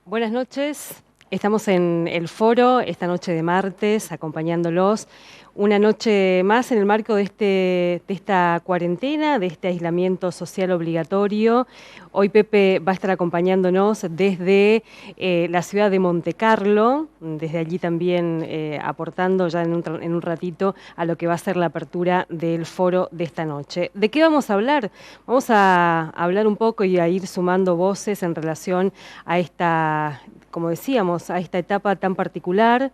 Buenas noches, estamos en el foro esta noche de martes acompañándolos. Una noche más en el marco de esta cuarentena, de este aislamiento social obligatorio. Hoy Pepe va a estar acompañándonos desde la ciudad de Montecarlo, desde allí también aportando ya en un ratito a lo que va a ser la apertura del foro de esta noche. ¿De qué vamos a hablar? Vamos a hablar un poco y a ir sumando voces en relación a esta, como decíamos, a esta etapa tan particular,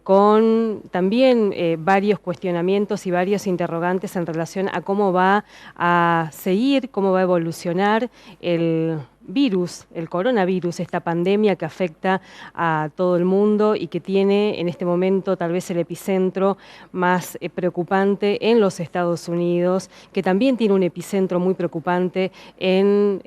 con también varios cuestionamientos y varios interrogantes en relación a cómo va a seguir, cómo va a evolucionar el virus, el coronavirus, esta pandemia que afecta a todo el mundo y que tiene en este momento tal vez el epicentro más preocupante en los Estados Unidos, que también tiene un epicentro muy preocupante en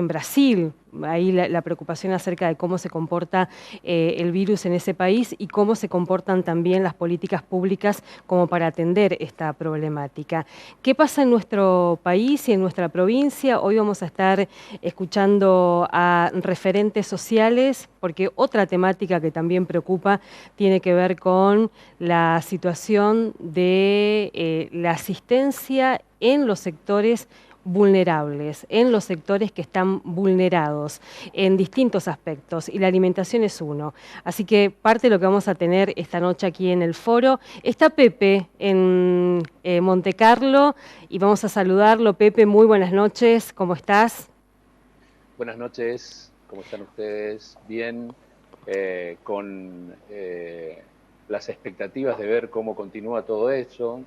Brasil. Ahí la preocupación acerca de cómo se comporta el virus en ese país y cómo se comportan también las políticas públicas como para atender esta problemática. ¿Qué pasa en nuestro país y en nuestra provincia? Hoy vamos a estar escuchando a referentes sociales, porque otra temática que también preocupa tiene que ver con la situación de la asistencia en los sectores vulnerables, en los sectores que están vulnerados en distintos aspectos, y la alimentación es uno. Así que parte de lo que vamos a tener esta noche aquí en el foro. Está Pepe en Montecarlo y vamos a saludarlo. Pepe, muy buenas noches, ¿cómo estás? Buenas noches, ¿cómo están ustedes? Bien, con las expectativas de ver cómo continúa todo eso.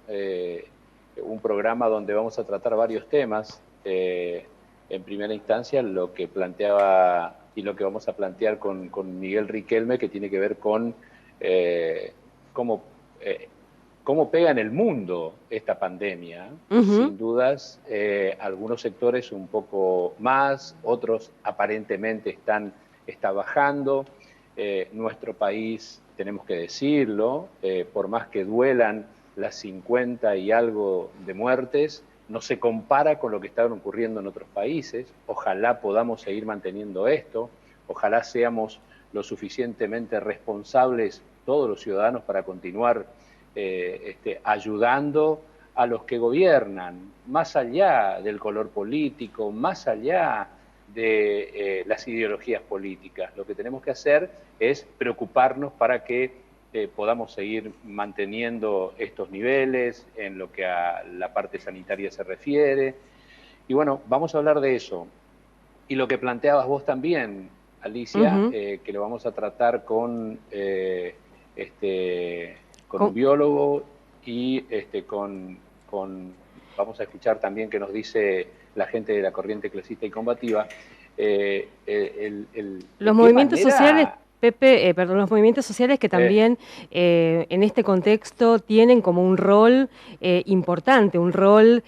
Un programa donde vamos a tratar varios temas. En primera instancia, lo que planteaba y lo que vamos a plantear con Miguel Riquelme, que tiene que ver con cómo, cómo pega en el mundo esta pandemia. Uh-huh. Sin dudas, algunos sectores un poco más, otros aparentemente está bajando. Nuestro país, tenemos que decirlo, por más que duelan las 50 y algo de muertes, no se compara con lo que está ocurriendo en otros países. Ojalá podamos seguir manteniendo esto, ojalá seamos lo suficientemente responsables todos los ciudadanos para continuar ayudando a los que gobiernan, más allá del color político, más allá de las ideologías políticas. Lo que tenemos que hacer es preocuparnos para que podamos seguir manteniendo estos niveles en lo que a la parte sanitaria se refiere. Y bueno, vamos a hablar de eso. Y lo que planteabas vos también, Alicia, Uh-huh. que lo vamos a tratar con un Con- biólogo y vamos a escuchar también qué nos dice la gente de la corriente clasista y combativa. ¿De Los qué movimientos sociales, manera? Pepe, perdón, los movimientos sociales que también en este contexto tienen como un rol importante, un rol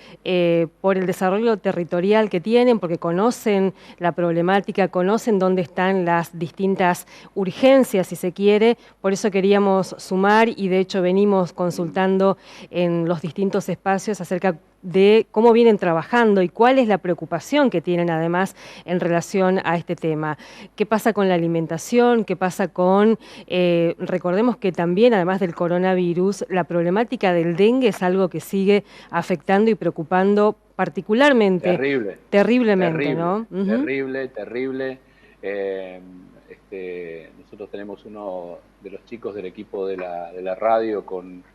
por el desarrollo territorial que tienen, porque conocen la problemática, conocen dónde están las distintas urgencias, si se quiere. Por eso queríamos sumar y de hecho venimos consultando en los distintos espacios acerca de cómo vienen trabajando y cuál es la preocupación que tienen además en relación a este tema. ¿Qué pasa con la alimentación? ¿Qué pasa con, recordemos que también además del coronavirus, la problemática del dengue es algo que sigue afectando y preocupando particularmente, Terrible, terriblemente, terrible, ¿no? Uh-huh. terrible, terrible. Nosotros tenemos uno de los chicos del equipo de la radio con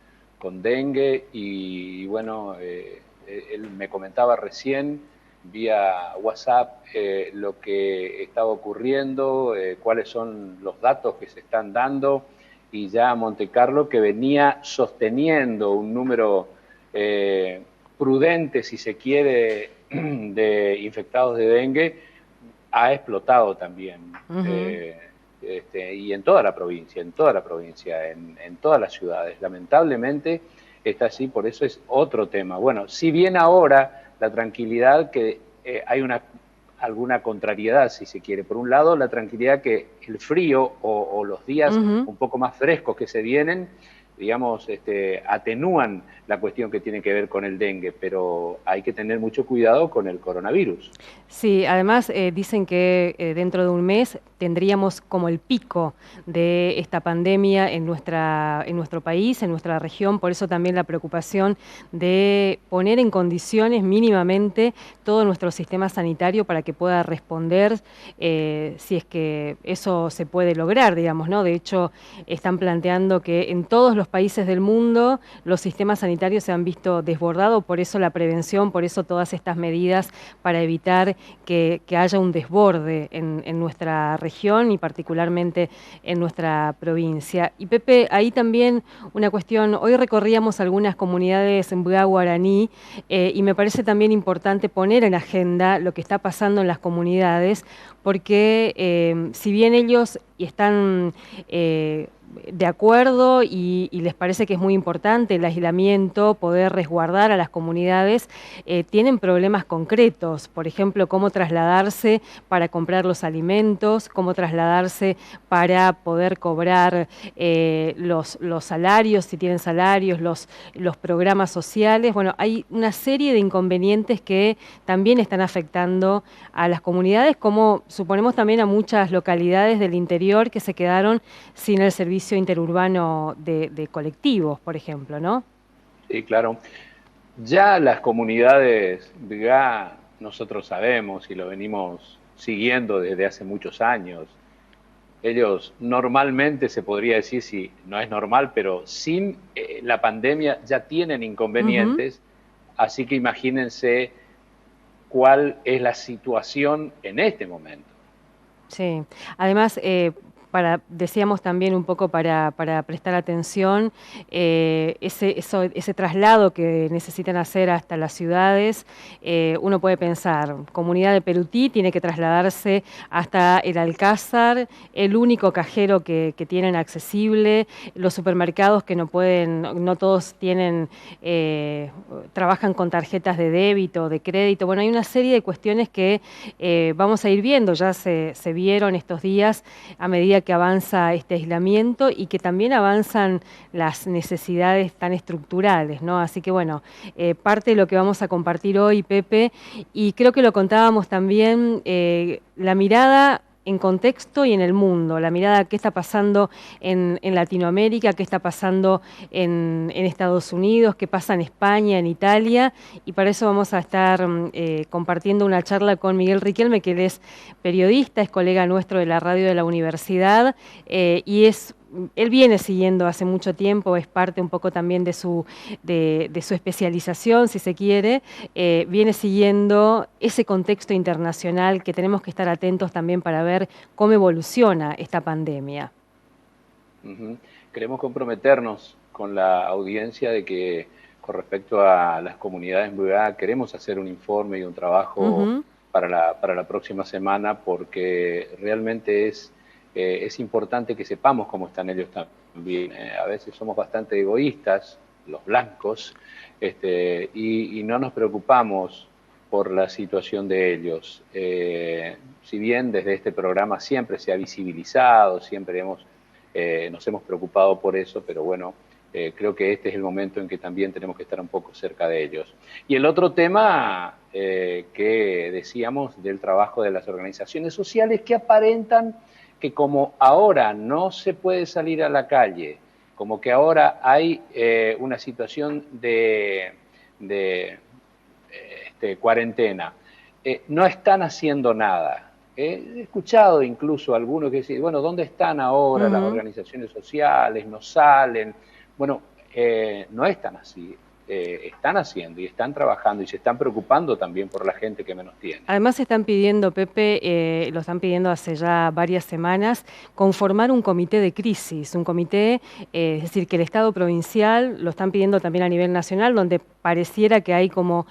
dengue y bueno, él me comentaba recién vía WhatsApp lo que estaba ocurriendo, cuáles son los datos que se están dando, y ya Montecarlo, que venía sosteniendo un número prudente, si se quiere, de infectados de dengue, ha explotado también. Uh-huh. Y en toda la provincia, en todas las ciudades. Lamentablemente está así, por eso es otro tema. Bueno, si bien ahora la tranquilidad, que hay alguna contrariedad, si se quiere. Por un lado, la tranquilidad que el frío o los días Uh-huh. un poco más frescos que se vienen, digamos, atenúan la cuestión que tiene que ver con el dengue, pero hay que tener mucho cuidado con el coronavirus. Sí, además dicen que dentro de un mes tendríamos como el pico de esta pandemia en nuestro país, en nuestra región. Por eso también la preocupación de poner en condiciones mínimamente todo nuestro sistema sanitario para que pueda responder, si es que eso se puede lograr, digamos, ¿no? De hecho, están planteando que en todos los países del mundo los sistemas sanitarios se han visto desbordados, por eso la prevención, por eso todas estas medidas para evitar que haya un desborde en nuestra región y particularmente en nuestra provincia. Y Pepe, ahí también una cuestión, hoy recorríamos algunas comunidades en Mbwa guaraní y me parece también importante poner en agenda lo que está pasando en las comunidades, porque si bien ellos están de acuerdo y les parece que es muy importante el aislamiento, poder resguardar a las comunidades, tienen problemas concretos, por ejemplo, cómo trasladarse para comprar los alimentos, cómo trasladarse para poder cobrar los salarios, si tienen salarios, los programas sociales. Bueno, hay una serie de inconvenientes que también están afectando a las comunidades, como suponemos también a muchas localidades del interior que se quedaron sin el servicio interurbano de colectivos, por ejemplo, ¿no? Sí, claro. Ya las comunidades BGA, nosotros sabemos y lo venimos siguiendo desde hace muchos años. Ellos normalmente, se podría decir, si no es normal, pero sin la pandemia ya tienen inconvenientes, así que imagínense cuál es la situación en este momento. Sí, además, decíamos también un poco para prestar atención, ese traslado que necesitan hacer hasta las ciudades, uno puede pensar, comunidad de Perutí tiene que trasladarse hasta el Alcázar, el único cajero que tienen accesible, los supermercados que no pueden, no todos tienen, trabajan con tarjetas de débito, de crédito. Bueno, hay una serie de cuestiones que vamos a ir viendo, ya se vieron estos días a medida que avanza este aislamiento y que también avanzan las necesidades tan estructurales, ¿no? Así que bueno, parte de lo que vamos a compartir hoy, Pepe, y creo que lo contábamos también, la mirada en contexto y en el mundo, la mirada qué está pasando en Latinoamérica, qué está pasando en Estados Unidos, qué pasa en España, en Italia, y para eso vamos a estar compartiendo una charla con Miguel Riquelme, que él es periodista, es colega nuestro de la radio de la universidad, y él viene siguiendo hace mucho tiempo, es parte un poco también de su especialización, si se quiere, viene siguiendo ese contexto internacional que tenemos que estar atentos también para ver cómo evoluciona esta pandemia. Queremos comprometernos con la audiencia de que con respecto a las comunidades BGA queremos hacer un informe y un trabajo para la próxima semana, porque realmente es importante que sepamos cómo están ellos también. A veces somos bastante egoístas, los blancos, y no nos preocupamos por la situación de ellos. Si bien desde este programa siempre se ha visibilizado, siempre nos hemos preocupado por eso, pero bueno, creo que este es el momento en que también tenemos que estar un poco cerca de ellos. Y el otro tema que decíamos del trabajo de las organizaciones sociales, que aparentan que como ahora no se puede salir a la calle, como que ahora hay una situación de cuarentena, no están haciendo nada. He escuchado incluso a algunos que dicen, bueno, ¿dónde están ahora las organizaciones sociales? ¿No salen? Bueno, no es tan así. Están haciendo y están trabajando y se están preocupando también por la gente que menos tiene. Además están pidiendo, Pepe, lo están pidiendo hace ya varias semanas, conformar un comité de crisis, un comité, es decir, que el Estado provincial, lo están pidiendo también a nivel nacional, donde pareciera que hay como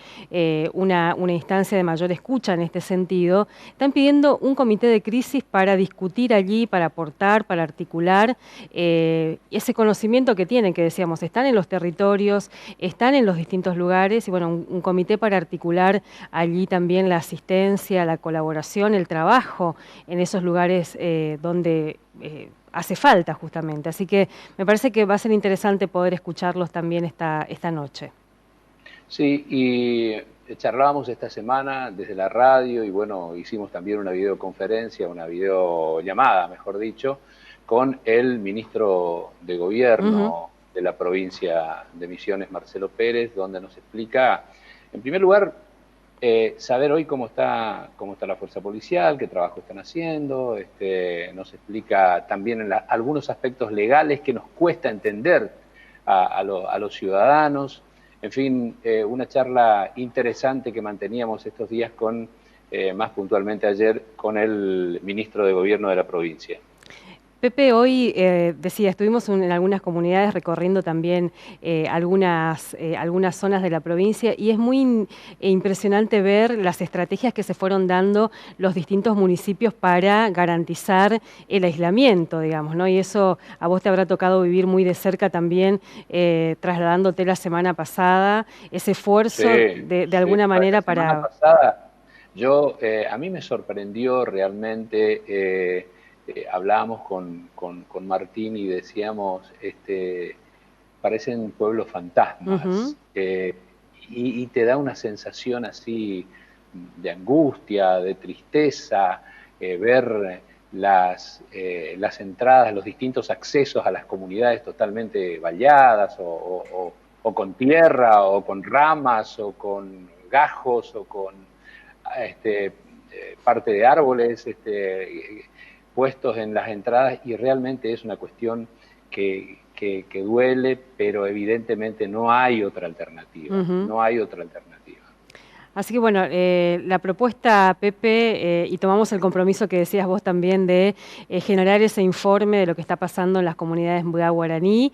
una instancia de mayor escucha en este sentido. Están pidiendo un comité de crisis para discutir allí, para aportar, para articular ese conocimiento que tienen, que decíamos, están en los territorios, están en los distintos lugares, y bueno, un comité para articular allí también la asistencia, la colaboración, el trabajo en esos lugares donde hace falta justamente. Así que me parece que va a ser interesante poder escucharlos también esta noche. Sí, y charlábamos esta semana desde la radio y bueno, hicimos también una videoconferencia, una videollamada, mejor dicho, con el ministro de Ujú. Gobierno de la provincia de Misiones, Marcelo Pérez, donde nos explica, en primer lugar, saber hoy cómo está la fuerza policial, qué trabajo están haciendo, nos explica también algunos aspectos legales que nos cuesta entender a los ciudadanos. En fin, una charla interesante que manteníamos estos días con, más puntualmente ayer, con el ministro de Gobierno de la provincia. Pepe, hoy decía, estuvimos en algunas comunidades recorriendo también algunas zonas de la provincia y es muy impresionante ver las estrategias que se fueron dando los distintos municipios para garantizar el aislamiento, digamos, ¿no? Y eso a vos te habrá tocado vivir muy de cerca también, trasladándote la semana pasada, ese esfuerzo Sí, de sí. alguna La manera semana para... pasada, a mí me sorprendió realmente, hablábamos con Martín y decíamos, parecen pueblos Ujú. fantasmas, y te da una sensación así de angustia, de tristeza, ver las entradas, los distintos accesos a las comunidades totalmente valladas o con tierra o con ramas o con gajos o con este, parte de árboles puestos en las entradas y realmente es una cuestión que duele, pero evidentemente no hay otra alternativa, Ujú. no hay otra alternativa. Así que bueno, la propuesta, Pepe, y tomamos el compromiso que decías vos también de generar ese informe de lo que está pasando en las comunidades Mbuya guaraní.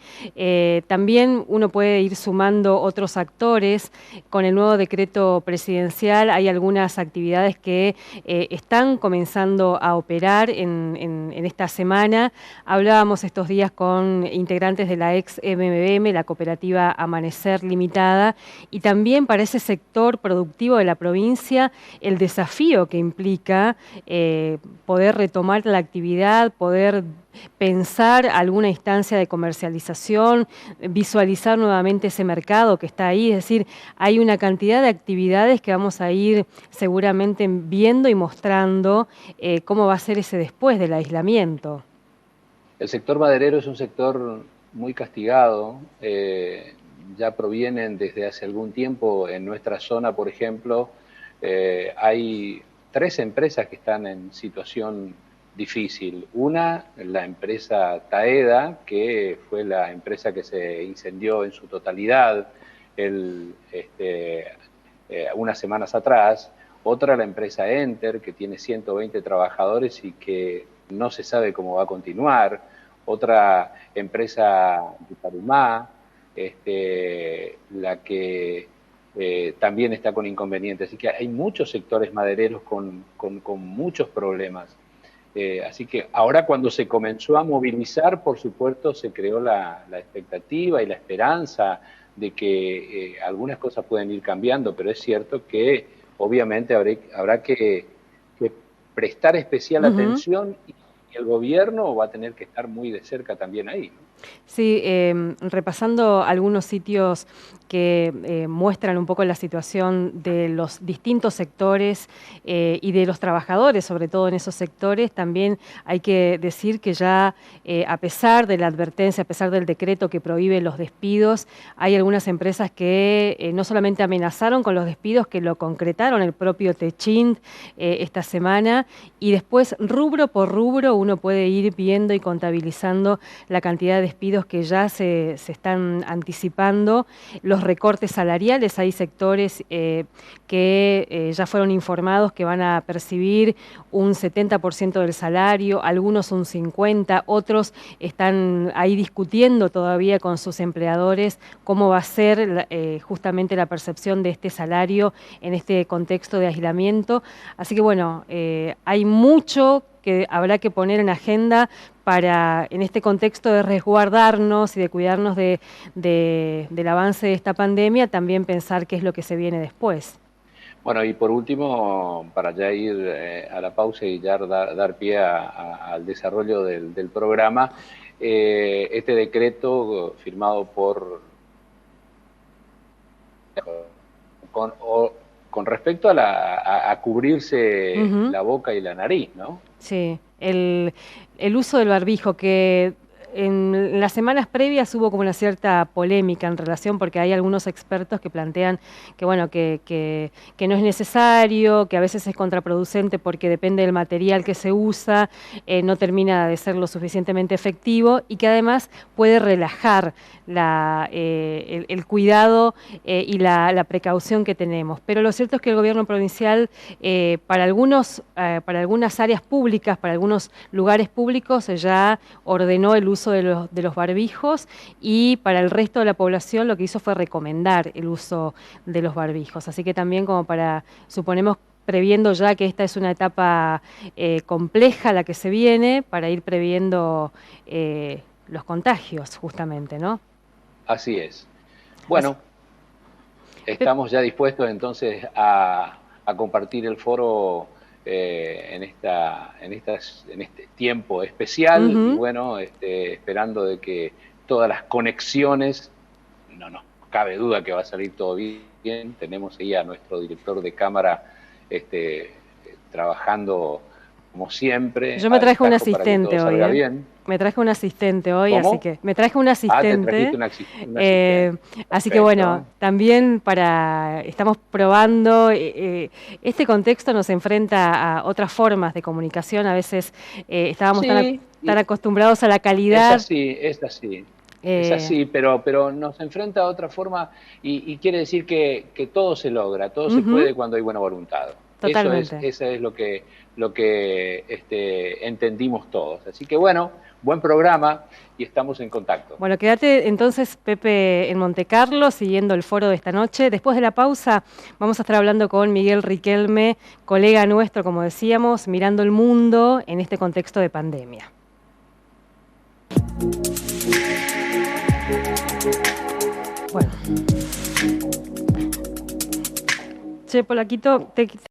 También uno puede ir sumando otros actores. Con el nuevo decreto presidencial hay algunas actividades que están comenzando a operar en esta semana. Hablábamos estos días con integrantes de la ex MBM, la cooperativa Amanecer Limitada, y también para ese sector productivo de la provincia el desafío que implica poder retomar la actividad, poder pensar alguna instancia de comercialización, visualizar nuevamente ese mercado que está ahí, es decir, hay una cantidad de actividades que vamos a ir seguramente viendo y mostrando cómo va a ser ese después del aislamiento. El sector maderero es un sector muy castigado, ya provienen desde hace algún tiempo en nuestra zona, por ejemplo, hay 3 empresas que están en situación difícil. Una, la empresa Taeda, que fue la empresa que se incendió en su totalidad el, este, unas semanas atrás. Otra, la empresa Enter, que tiene 120 trabajadores y que no se sabe cómo va a continuar. Otra empresa de Tarumá, la que también está con inconvenientes. Así que hay muchos sectores madereros con muchos problemas. Así que ahora cuando se comenzó a movilizar, por supuesto, se creó la expectativa y la esperanza de que algunas cosas pueden ir cambiando, pero es cierto que obviamente habrá que prestar especial Ujú. atención y el gobierno va a tener que estar muy de cerca también ahí, ¿no? Sí, repasando algunos sitios que muestran un poco la situación de los distintos sectores y de los trabajadores, sobre todo en esos sectores, también hay que decir que ya a pesar de la advertencia, a pesar del decreto que prohíbe los despidos, hay algunas empresas que no solamente amenazaron con los despidos, que lo concretaron el propio Techint esta semana, y después rubro por rubro uno puede ir viendo y contabilizando la cantidad de despidos que ya se están anticipando, los recortes salariales, hay sectores que ya fueron informados que van a percibir un 70% del salario, algunos un 50%, otros están ahí discutiendo todavía con sus empleadores cómo va a ser justamente la percepción de este salario en este contexto de aislamiento. Así que bueno, hay mucho que habrá que poner en agenda para, en este contexto de resguardarnos y de cuidarnos del avance de esta pandemia, también pensar qué es lo que se viene después. Bueno, y por último, para ya ir a la pausa y ya dar pie al desarrollo del programa, este decreto firmado por con respecto a cubrirse la boca y la nariz, ¿no? Sí, el uso del barbijo, que en las semanas previas hubo como una cierta polémica en relación, porque hay algunos expertos que plantean que, bueno, que no es necesario, que a veces es contraproducente porque depende del material que se usa, no termina de ser lo suficientemente efectivo y que además puede relajar el cuidado y la precaución que tenemos. Pero lo cierto es que el gobierno provincial, para algunas áreas públicas, para algunos lugares públicos, ya ordenó el uso de los barbijos, y para el resto de la población lo que hizo fue recomendar el uso de los barbijos. Así que también, como para, suponemos, previendo ya que esta es una etapa compleja la que se viene, para ir previendo los contagios, justamente, ¿no? Así es. Bueno, estamos ya dispuestos entonces a compartir el foro en este tiempo especial, y bueno, esperando de que todas las conexiones, no nos cabe duda que va a salir todo bien. Tenemos ahí a nuestro director de cámara trabajando como siempre. Yo me traje un asistente hoy, bien. Me traje un asistente hoy, ¿Cómo? así que me traje un asistente. Te trajiste un asistente. Así que bueno, también estamos probando, este contexto nos enfrenta a otras formas de comunicación. A veces estábamos tan acostumbrados a la calidad. Es así, pero nos enfrenta a otra forma, y quiere decir que todo se logra, todo se puede cuando hay buena voluntad. Totalmente. Eso es lo que entendimos todos. Así que bueno, buen programa y estamos en contacto. Bueno, quédate entonces, Pepe, en Montecarlo, siguiendo el foro de esta noche. Después de la pausa vamos a estar hablando con Miguel Riquelme, colega nuestro, como decíamos, mirando el mundo en este contexto de pandemia. Bueno. Che, Polaquito,